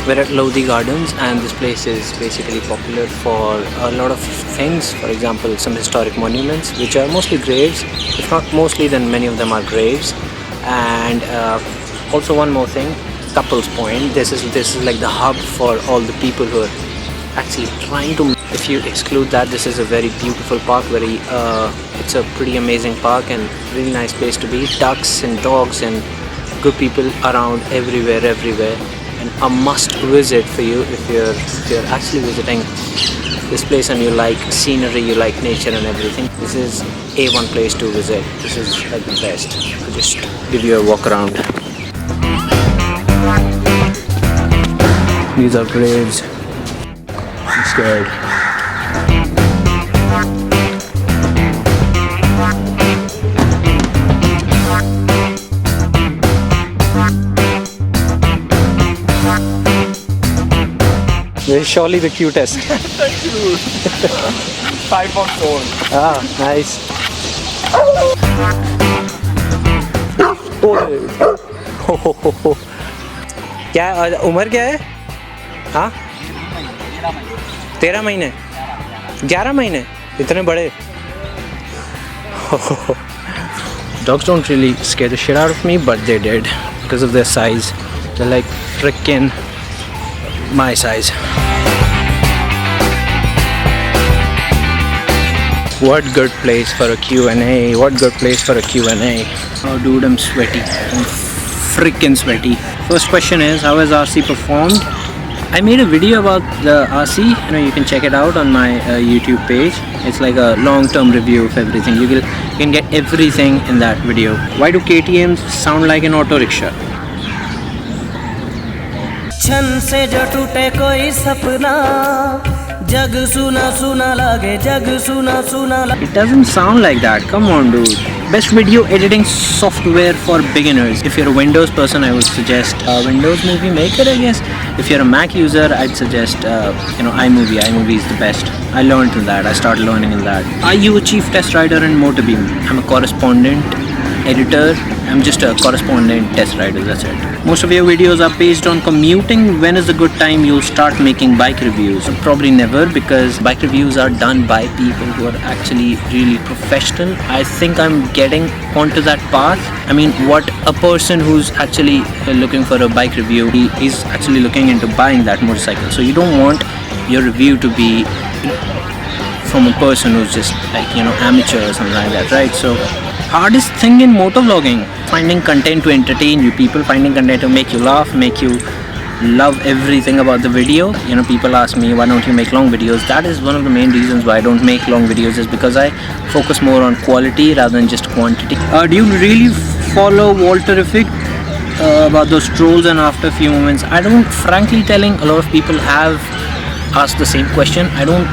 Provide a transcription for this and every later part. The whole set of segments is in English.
We're at Lodhi Gardens, and this place is basically popular for a lot of things. For example, some historic monuments, which are mostly graves. If not mostly, then many of them are graves. And also one more thing, Couples Point. This is like the hub for all the people who are actually trying to. If you exclude that, this is a very beautiful park. It's a pretty amazing park and really nice place to be. Ducks and dogs and good people around everywhere. And a must visit for you if you're actually visiting this place and you like scenery, you like nature and everything. This is A1 place to visit. This is like the best. I'll just give you a walk around. These are graves. I'm scared. This is surely the cutest. Thank you. 5 months old. Ah, nice. Oh. क्या उम्र क्या है? हाँ? 13 महीने. 11 महीने. इतने बड़े. Dogs don't really scare the shit out of me, but they did because of their size. They're like freaking my size. What good place for a Q&A. What good place for a Q&A. Oh dude, I'm sweaty. I'm freaking sweaty. First question is, how has RC performed? I made a video about the RC. You can check it out on my YouTube page. It's like a long-term review of everything. You can get everything in that video. Why do KTMs sound like an auto rickshaw? क्षण से जो टूटे कोई सपना जग सुना सुना लागे जग सुना सुना लागे. It doesn't sound like that. Come on, dude. Best video editing software for beginners. If you're a Windows person, I would suggest Windows Movie Maker, I guess. If you're a Mac user, I'd suggest iMovie. iMovie is the best. I learned in that. I started learning in that. Are you a chief test rider in Motorbeam? I'm a correspondent editor. I'm just a correspondent test rider, that's it. Most of your videos are based on commuting. When is the good time you'll start making bike reviews? Probably never, because bike reviews are done by people who are actually really professional. I think I'm getting onto that path. I mean, what a person who's actually looking for a bike review, he's actually looking into buying that motorcycle. So you don't want your review to be from a person who's just like, amateur or something like that, right? So hardest thing in motovlogging, finding content to entertain you people, finding content to make you laugh, make you love everything about the video. People ask me, why don't you make long videos? That is one of the main reasons why I don't make long videos, is because I focus more on quality rather than just quantity. Do you really follow Walterific about those trolls and after a few moments? I don't. Frankly telling, a lot of people have asked the same question. I don't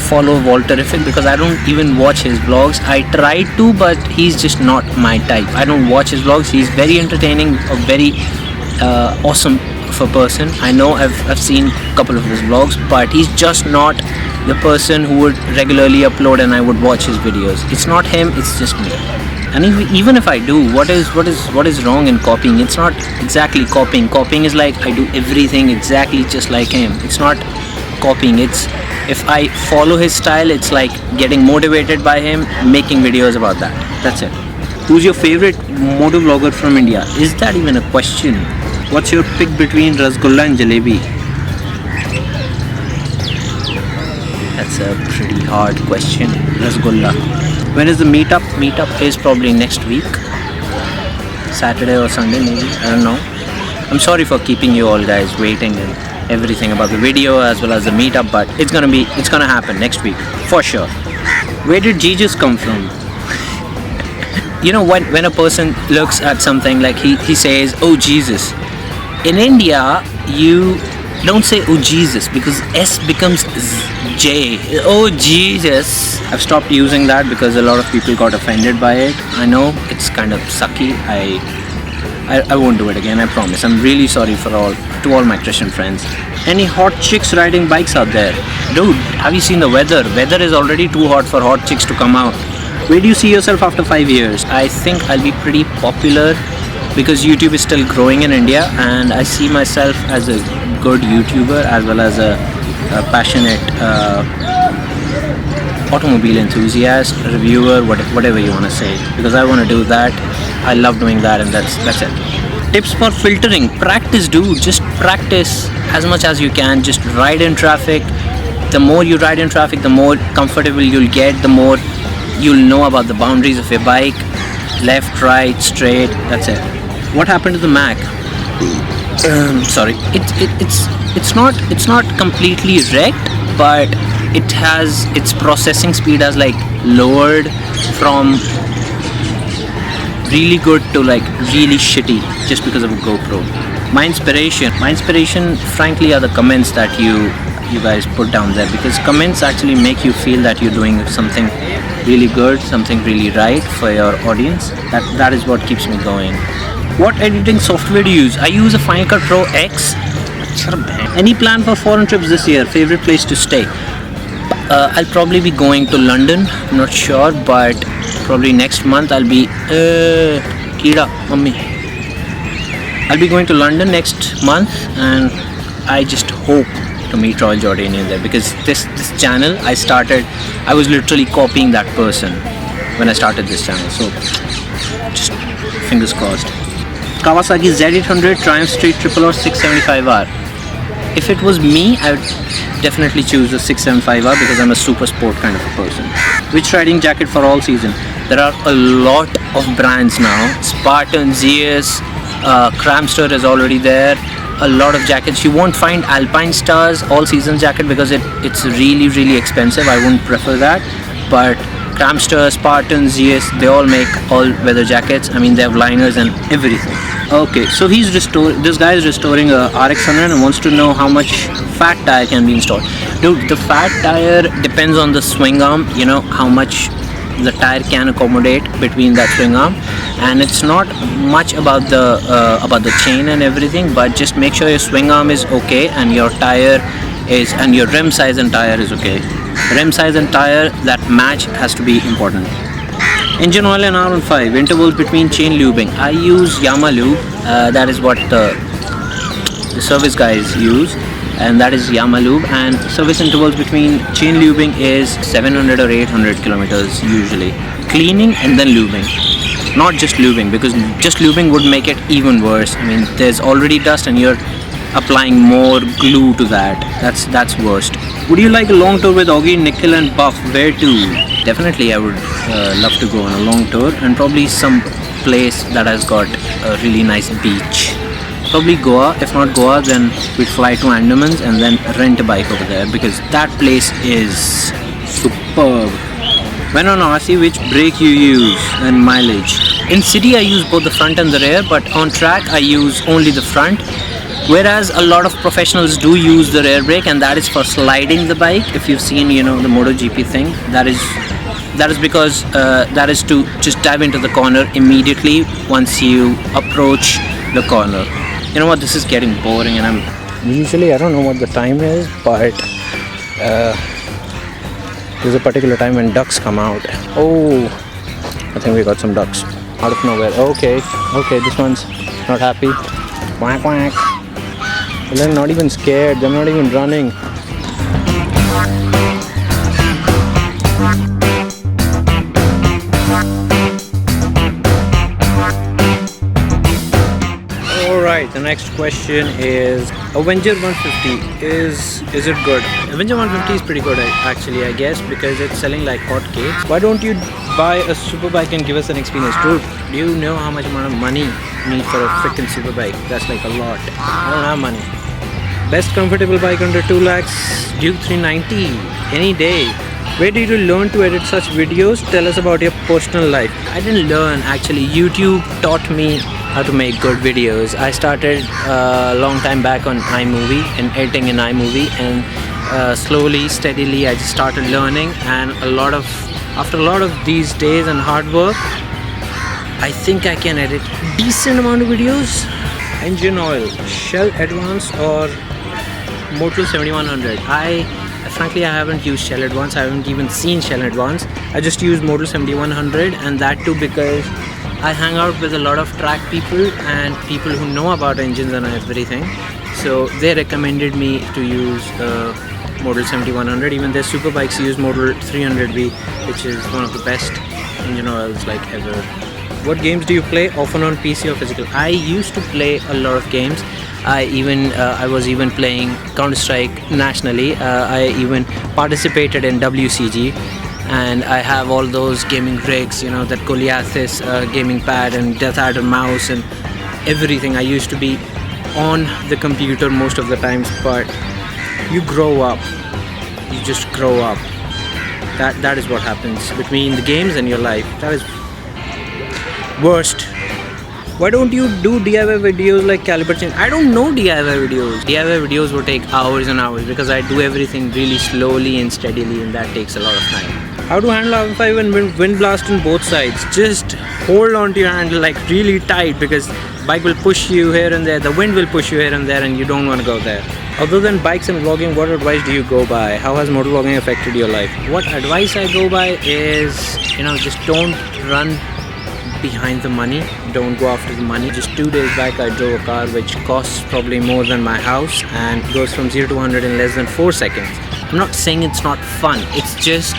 follow Walterific because I don't even watch his vlogs. I try to, but he's just not my type. I don't watch his vlogs. He's very entertaining, a very awesome of a person. I know I've seen a couple of his vlogs, but he's just not the person who would regularly upload and I would watch his videos. It's not him, it's just me. And even if I do, what is wrong in copying? It's not exactly copying. Copying is like I do everything exactly just like him. It's not copying. It's if I follow his style, it's like getting motivated by him, making videos about that. That's it. Who's your favorite motovlogger from India? Is that even a question? What's your pick between Rasgulla and Jalebi? That's a pretty hard question. Rasgulla. When is the meetup? Meetup is probably next week. Saturday or Sunday maybe. I don't know. I'm sorry for keeping you all guys waiting and everything about the video as well as the meetup, but it's gonna happen next week for sure. Where did Jesus come from? You know, when a person looks at something like he says, "Oh Jesus." In India, you don't say "Oh Jesus" because S becomes J. Oh Jesus. I've stopped using that because a lot of people got offended by it. I know it's kind of sucky. I won't do it again, I promise. I'm really sorry to all my Christian friends. Any hot chicks riding bikes out there? Dude, have you seen the weather? Weather is already too hot for hot chicks to come out. Where do you see yourself after 5 years? I think I'll be pretty popular because YouTube is still growing in India, and I see myself as a good YouTuber as well as a passionate automobile enthusiast, reviewer, whatever you want to say, because I want to do that. I love doing that, and that's it. Tips for filtering. Practice, dude. Just practice as much as you can. Just ride in traffic. The more you ride in traffic, the more comfortable you'll get, the more you'll know about the boundaries of your bike. Left, right, straight, that's it. What happened to the Mac? Sorry, it's not completely wrecked, but it has its processing speed has like lowered from really good to like really shitty just because of a GoPro. My inspiration frankly are the comments that you guys put down there, because comments actually make you feel that you're doing something really good, something really right for your audience. That is what keeps me going. What editing software do you use? I use a Final Cut Pro X. Any plan for foreign trips this year? Favorite place to stay? I'll probably be going to London. I'm not sure, but probably next month I'll be I'll be going to London next month, and I just hope to meet Royal Jordanian there, because this channel I was literally copying that person when I started this channel, so just fingers crossed. Kawasaki Z800, Triumph Street Triple or 675R. If it was me, I would definitely choose the 675R because I'm a super sport kind of a person. Which riding jacket for all season? There are a lot of brands now. Spartan, ZS, Cramster is already there. A lot of jackets. You won't find Alpine Stars all season jacket because it's really expensive. I wouldn't prefer that. But Cramster, Spartan, ZS, they all make all weather jackets. I mean, they have liners and everything. Okay, so this guy is restoring a RX-100 and wants to know how much fat tire can be installed. Dude, the fat tire depends on the swing arm, you know, how much the tire can accommodate between that swing arm, and it's not much about the chain and everything, but just make sure your swing arm is okay and your your rim size and tire is okay. Rim size and tire, that match has to be important. Engine oil and R15, intervals between chain lubing. I use Yama Lube, that is what the service guys use, and that is Yama Lube, and service intervals between chain lubing is 700 or 800 kilometers usually. Cleaning and then lubing, not just lubing, because just lubing would make it even worse. I mean, there's already dust and you're applying more glue to that. That's worst. Would you like a long tour with Augie, Nikhil and Buff? Where to? Definitely I would love to go on a long tour, and probably some place that has got a really nice beach. Probably Goa. If not Goa, then we'd fly to Andamans and then rent a bike over there, because that place is superb. When on RC, which brake you use and mileage? In city I use both the front and the rear, but on track I use only the front. Whereas a lot of professionals do use the rear brake, and that is for sliding the bike. If you've seen, you know, the MotoGP thing, that is because that is to just dive into the corner immediately once you approach the corner. You know what, this is getting boring, and I don't know what the time is, but there's a particular time when ducks come out. Oh, I think we got some ducks out of nowhere. Okay, this one's not happy. Quack quack. They're not even scared, they're not even running. Alright, and next question is Avenger 150 is it good? Avenger 150 is pretty good actually, I guess, because it's selling like hotcakes. Why don't you buy a superbike and give us an experience? Dude, do you know how much amount of money you need for a freaking superbike? That's like a lot. I don't have money. Best comfortable bike under 2 lakhs, Duke 390, any day. Where did you learn to edit such videos? Tell us about your personal life. I didn't learn actually. YouTube taught me how to make good videos. I started a long time back on iMovie and editing in iMovie, and slowly, steadily I just started learning, and after a lot of these days and hard work, I think I can edit decent amount of videos. Engine oil, Shell Advance or Motul 7100? Frankly, I haven't used Shell Advance. I haven't even seen Shell Advance. I just use Motul 7100, and that too because I hang out with a lot of track people and people who know about engines and everything. So they recommended me to use Motul 7100. Even their super bikes use Motul 300V, which is one of the best engine oils like ever. What games do you play, often on PC or physical? I used to play a lot of games. I was even playing Counter-Strike nationally. I even participated in WCG, and I have all those gaming rigs, you know, that Goliathis gaming pad and Death Adder mouse and everything. I used to be on the computer most of the times, but you grow up. You just grow up. That is what happens between the games and your life. That is worst. Why don't you do DIY videos like caliper change? I don't know DIY videos. DIY videos will take hours and hours because I do everything really slowly and steadily, and that takes a lot of time. How to handle R5 when wind blast on both sides? Just hold on to your handle like really tight, because bike will push you here and there, the wind will push you here and there, and you don't want to go there. Other than bikes and vlogging, what advice do you go by? How has motovlogging affected your life? What advice I go by is, just don't run behind the money. Don't go after the money. Just 2 days back I drove a car which costs probably more than my house and goes from 0 to 100 in less than 4 seconds. I'm not saying it's not fun. It's just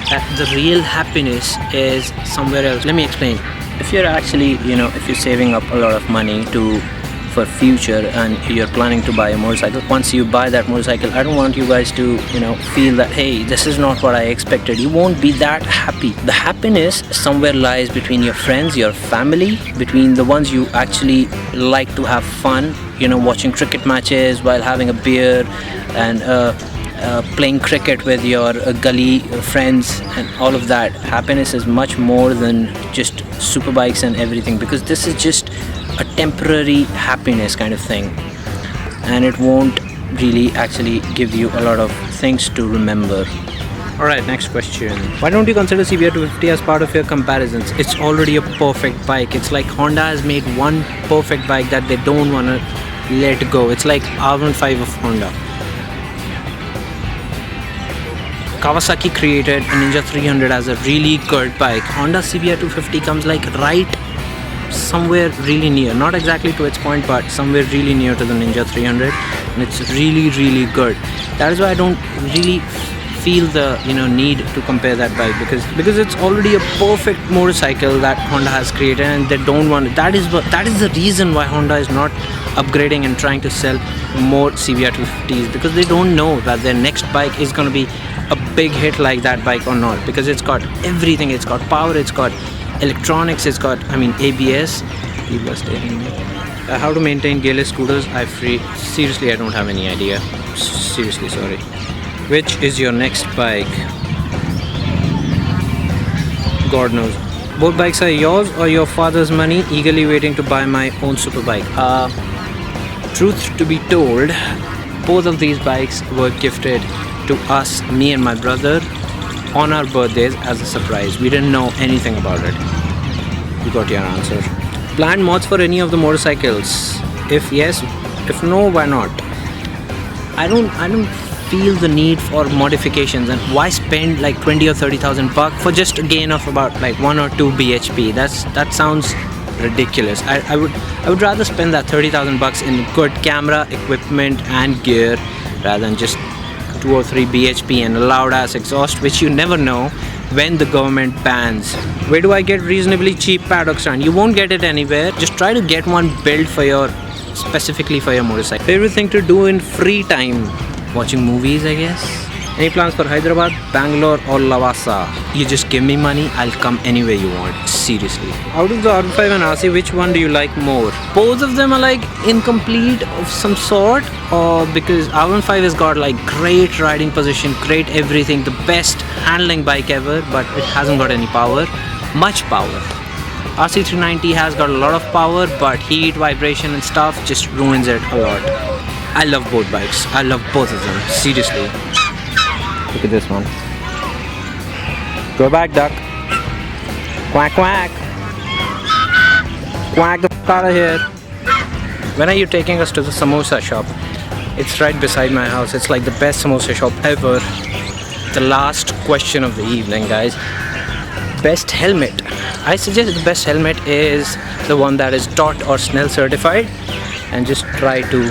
that the real happiness is somewhere else. Let me explain. If you're actually, if you're saving up a lot of money for future and you're planning to buy a motorcycle, once you buy that motorcycle, I don't want you guys to feel that, hey, this is not what I expected. You won't be that happy. The happiness somewhere lies between your friends, your family, between the ones you actually like to have fun, watching cricket matches while having a beer and playing cricket with your gully friends and all of that. Happiness is much more than just super bikes and everything, because this is just a temporary happiness kind of thing, and it won't really actually give you a lot of things to remember. Alright, next question. Why don't you consider CBR 250 as part of your comparisons? It's already a perfect bike. It's like Honda has made one perfect bike that they don't want to let go. It's like R15 of Honda. Kawasaki created a Ninja 300 as a really good bike. Honda CBR 250 comes like right somewhere really near, not exactly to its point, but somewhere really near to the Ninja 300, and it's really, really good. That is why I don't really feel the need to compare that bike, because it's already a perfect motorcycle that Honda has created, and they don't want it. That is the reason why Honda is not upgrading and trying to sell more CBR 250s, because they don't know that their next bike is going to be a big hit like that bike or not, because it's got everything. It's got power, it's got electronics, it's got ABS. People are staring at me. How to maintain gearless scooters? Seriously, I don't have any idea. Seriously, sorry. Which is your next bike? God knows. Both bikes are yours or your father's money, eagerly waiting to buy my own super bike. Truth to be told, both of these bikes were gifted to us, me and my brother, on our birthdays as a surprise. We didn't know anything about it. You got your answer. Planned mods for any of the motorcycles? If yes, if no, why not? I don't feel the need for modifications, and why spend like 20 or 30,000 bucks for just a gain of about like 1 or 2 bhp? That sounds ridiculous. I would rather spend that 30,000 bucks in good camera equipment and gear rather than just 2 or 3 bhp and a loud ass exhaust, which you never know when the government bans. Where do I get reasonably cheap paddock stand? You won't get it anywhere. Just try to get one built for your specifically for your motorcycle. Favorite thing to do in free time? Watching movies, I guess. Any plans for Hyderabad, Bangalore or Lavasa? You just give me money, I'll come anywhere you want. Seriously. Out of the R5 and RC, which one do you like more? Both of them are like incomplete of some sort, or because R15 has got like great riding position, great everything, the best handling bike ever, but it hasn't got any power, much power. RC390 has got a lot of power, but heat, vibration and stuff just ruins it a lot. I love both bikes. I love both of them. Seriously. Look at this one. Go back, duck. Quack, quack. Quack the f out of here. When are you taking us to the samosa shop? It's right beside my house. It's like the best samosa shop ever. The last question of the evening, guys. Best helmet. I suggest the best helmet is the one that is DOT or SNELL certified, and just try to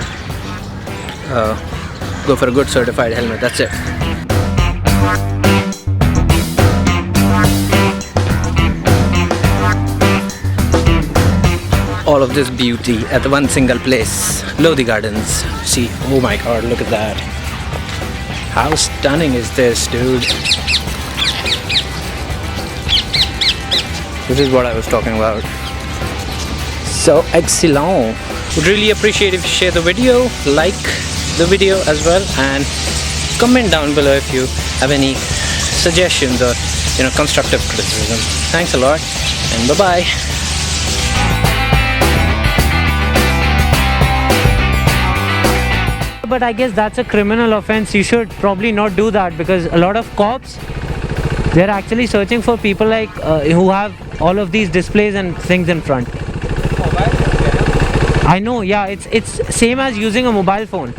go for a good certified helmet. That's it. All of this beauty at one single place. Lodi Gardens. See, oh my god, look at that. How stunning is this, dude? This is what I was talking about. So excellent. Would really appreciate if you share the video, like the video as well, and comment down below if you have any suggestions or constructive criticism. Thanks a lot, and bye bye. But I guess that's a criminal offense. You should probably not do that, because a lot of cops, they're actually searching for people like who have all of these displays and things in front. I know, yeah, it's same as using a mobile phone.